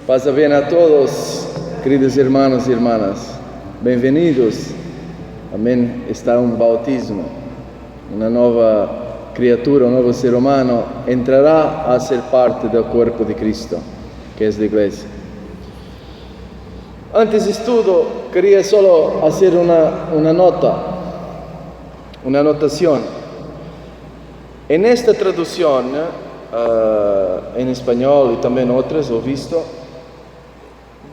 Paz bem a todos, queridos irmãos e irmãs. Bem-vindos. Amém. Está um bautismo. Uma nova criatura, um novo ser humano entrará a ser parte do corpo de Cristo, que é a igreja. Antes de tudo, queria só fazer uma anotação. En esta tradução, em espanhol e também outras, he visto,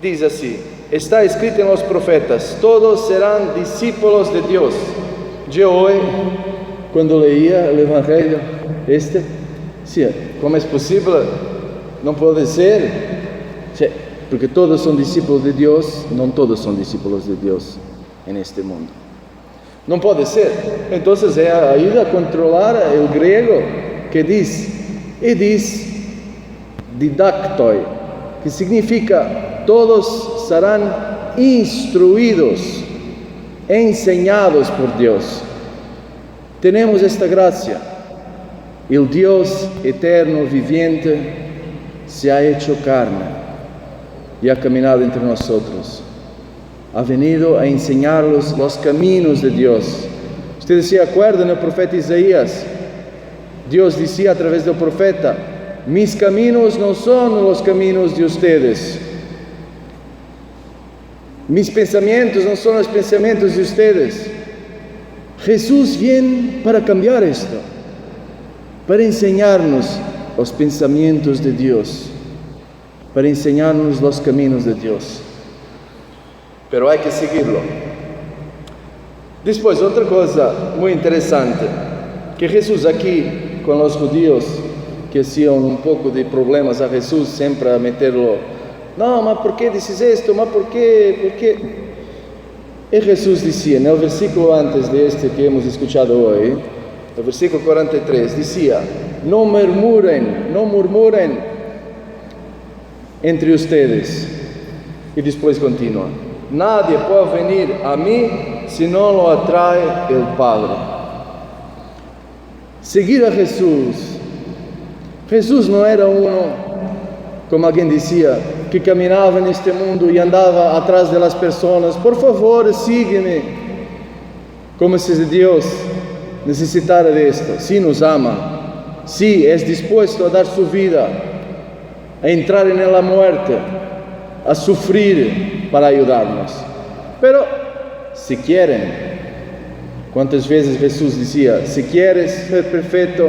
diz assim: está escrito en los profetas, todos serán discípulos de Dios. Yo hoy, cuando leía el Evangelio, sí, ¿cómo es posible? No puede ser, sí, porque todos son discípulos de Dios, no todos son discípulos de Dios en este mundo. No puede ser. Entonces ayuda a controlar el griego que dice, y dice didaktoi, que significa todos serán instruidos, enseñados por Dios. Tenemos esta gracia. El Dios eterno, viviente, se ha hecho carne y ha caminado entre nosotros. Ha venido a enseñarlos los caminos de Dios. Ustedes se acuerdan del profeta Isaías. Dios decía a través del profeta: mis caminos no son los caminos de ustedes. Mis pensamientos no son los pensamientos de ustedes. Jesús viene para cambiar esto, para enseñarnos los pensamientos de Dios, para enseñarnos los caminos de Dios. Pero hay que seguirlo. Después, otra cosa muy interesante, que Jesús aquí, con los judíos que hacían un poco de problemas a Jesús, siempre a meterlo: no, mas ¿por qué dices esto? Mas ¿por qué? Y Jesús decía, en el versículo antes de este que hemos escuchado hoy, el versículo 43, decía: no murmuren entre ustedes. Y después continúa: nadie puede venir a mí si no lo atrae el Padre. Seguir a Jesús. Jesús no era uno, como alguien decía, que caminaba en este mundo y andaba atrás de las personas: por favor, sígueme. Como si Dios necesitara de esto. Sí nos ama, sí es dispuesto a dar su vida, a entrar en la muerte, a sufrir para ayudarnos. Pero si quieren, ¿cuántas veces Jesús decía: si quieres ser perfecto,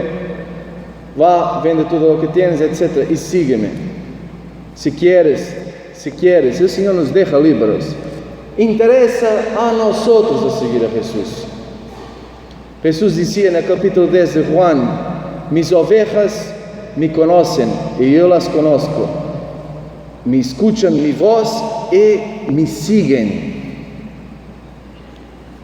va, vende todo lo que tienes, etc., y sígueme? Si quieres, el Señor nos deja libres. Interesa a nosotros a seguir a Jesús. Jesús decía en el capítulo 10 de Juan: mis ovejas me conocen y yo las conozco, me escuchan mi voz y me siguen.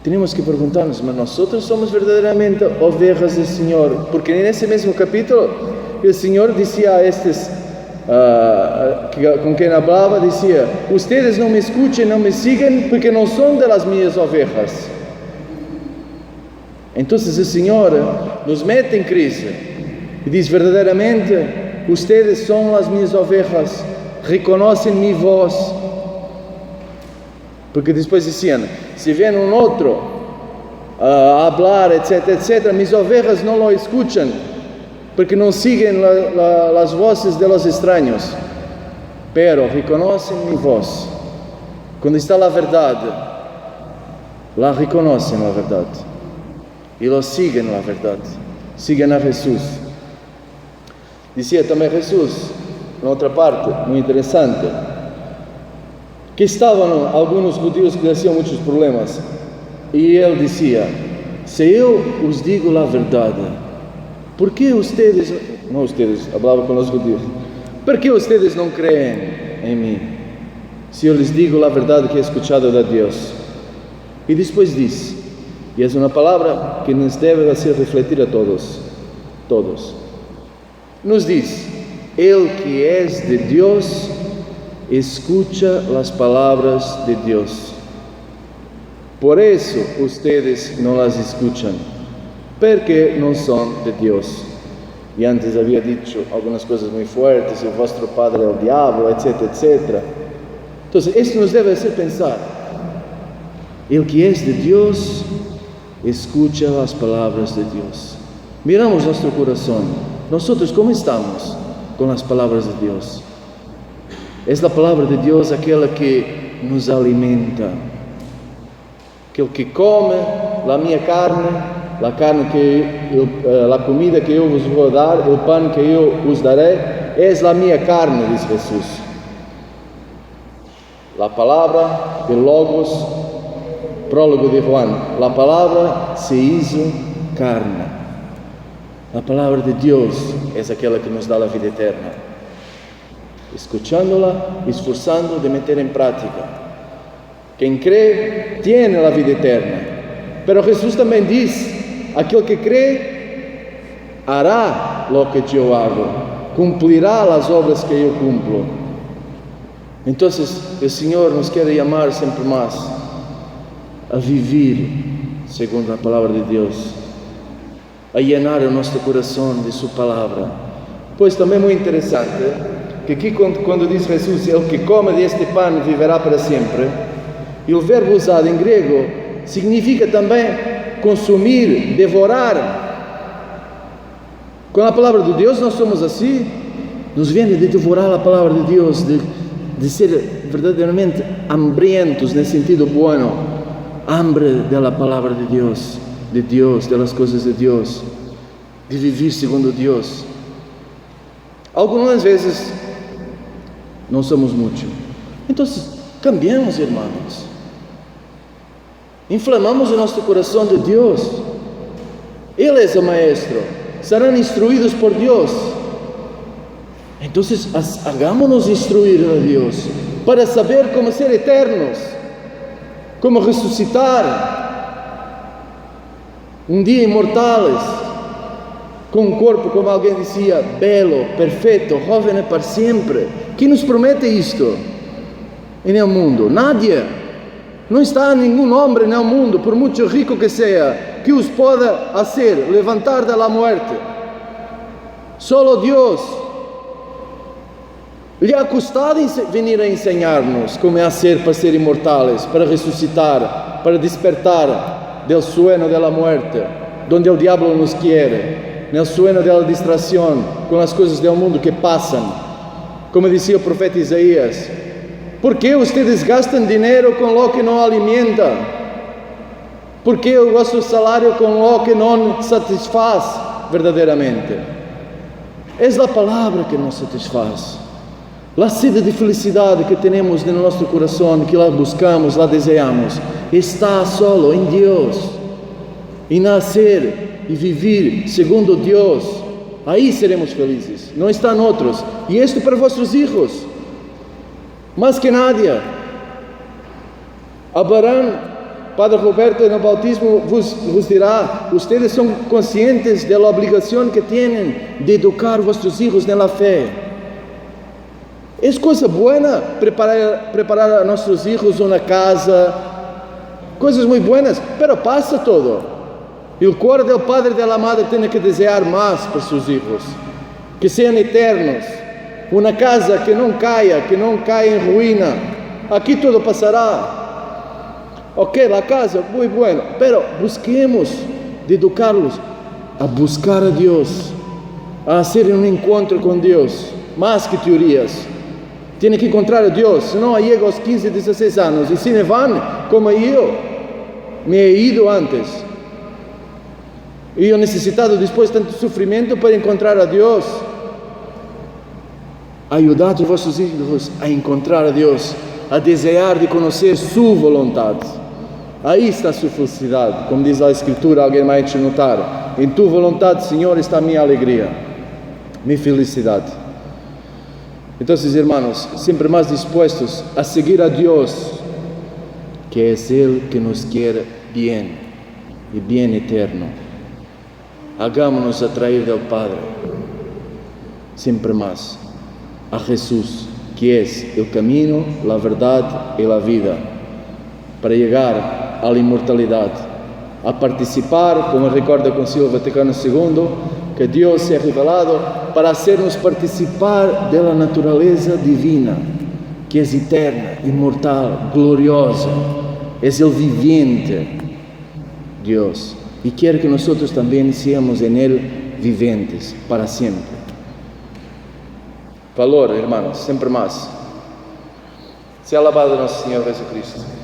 Tenemos que preguntarnos: ¿mas nosotros somos verdaderamente ovejas del Señor? Porque en ese mismo capítulo el Señor decía a estos con quien hablaba, decía: ustedes no me escuchan, no me siguen porque no son de las mías ovejas. Entonces el Señor nos mete en crisis y dice: verdaderamente ustedes son las mías ovejas, reconocen mi voz. Porque después decían: si viene un otro a hablar, etc., mis ovejas no lo escuchan, porque no siguen las voces de los extraños, pero reconocen mi voz. Cuando está la verdad, la reconocen la verdad y lo siguen la verdad, siguen a Jesús. Decía también Jesús, en otra parte muy interesante, que estaban algunos judíos que le hacían muchos problemas, y él decía: si yo os digo la verdad, ¿por qué ustedes, hablaba con los judíos, ¿por qué ustedes no creen en mí? Si yo les digo la verdad que he escuchado de Dios. Y después dice, y es una palabra que nos debe hacer refletir a todos. Nos dice: el que es de Dios, escucha las palabras de Dios. Por eso ustedes no las escuchan, porque no son de Dios. e antes havia dito algumas coisas muito fortes, o vosso padre é o diabo, etc, etc. Então, isto nos deve hacer pensar. El que es de Dios, escucha as palavras de Deus. Miramos nosso coração. Nosotros, ¿cómo estamos com as palavras de Deus? É a palavra de Deus aquela que nos alimenta. Aquele que come a minha carne, a comida que eu vos vou dar, o pão que eu vos darei, é a minha carne, diz Jesus. A palavra, o Logos, prólogo de Juan, a palavra se hizo carne. A palavra de Deus é aquela que nos dá a vida eterna. Escuchándola, esforzando de meter em prática. Quem crê, tem a vida eterna. Pero Jesus também diz, aquele que crê, hará lo que eu hago, cumprirá as obras que eu cumplo. Então, o Senhor nos quer chamar sempre mais a viver segundo a palavra de Deus, a llenar o nosso coração de sua palavra. Pois também é muito interessante que aqui quando diz Jesus, el que come deste pão viverá para sempre, e o verbo usado em grego significa também consumir, devorar. Com a palavra de Deus nós somos assim, nos vem de devorar a palavra de Deus, de ser verdadeiramente hambrientos no sentido bueno, hambre da palavra de Deus, das coisas de Deus, de viver segundo Deus. Algumas vezes não somos muito. Então, cambiamos, irmãos. Inflamamos o nosso coração de Deus. Ele é o Maestro. Serão instruídos por Deus. Então, hagámonos instruir a Deus para saber como ser eternos, como ressuscitar um dia imortais, com um corpo, como alguém dizia, belo, perfeito, jovem para sempre. Quem nos promete isto no mundo? Nadie. Não está nenhum homem no mundo, por muito rico que seja, que os possa fazer levantar da morte. Solo Deus. Lhe ha custado venir a ensinar-nos como é ser para ser imortais, para ressuscitar, para despertar del sueño da morte, onde o diabo nos quer, no sueño da distração, com as coisas do mundo que passam. Como dizia o profeta Isaías, ¿por que ustedes gastam dinheiro com lo que não alimenta? ¿Por que o vosso salário com lo que não satisfaz verdadeiramente? É a palavra que nos satisfaz. A sede de felicidade que temos no nosso coração, que lá buscamos, lá desejamos, está solo em Deus. E nascer e viver segundo Deus, aí seremos felizes. Não está em outros. E isto para vossos filhos. Mais que nadie. Abraham, Padre Roberto, no bautismo vos dirá: ustedes são conscientes da obrigação que têm de educar vossos filhos na fé. É coisa boa preparar a nossos filhos uma casa, coisas muito buenas, pero passa todo. E o cor do padre e da madre tem que desejar mais para seus filhos, que sejam eternos, uma casa que não caia em ruína. Aqui tudo passará. Ok, a casa, muito bueno, pero busquemos de educá-los a buscar a Deus, a fazer um encontro com Deus, mais que teorias. Tem que encontrar a Deus, senão aí chega aos 15, 16 anos e se me vão, como eu me he ido antes. E eu necessitado depois de tanto sofrimento para encontrar a Deus. Ajudar os vossos filhos a encontrar a Deus, a desejar de conhecer sua vontade. Aí está a sua felicidade, como diz a Escritura, alguém vai te notar. Em tua vontade, Senhor, está a minha alegria, minha felicidade. Então, irmãos, sempre mais dispostos a seguir a Deus, que é Ele que nos quer bem e bem eterno. Hagámonos atrair do Padre, sempre mais, a Jesus, que é o caminho, a verdade e a vida, para chegar à imortalidade, a participar, como recorda o Concílio Vaticano II, que Dios se ha revelado para hacernos participar de la naturaleza divina, que es eterna, inmortal, gloriosa, es el viviente Dios, y quiere que nosotros también seamos en Él viventes para siempre. Valor, hermanos, siempre más. Sea alabado nuestro Señor Jesucristo.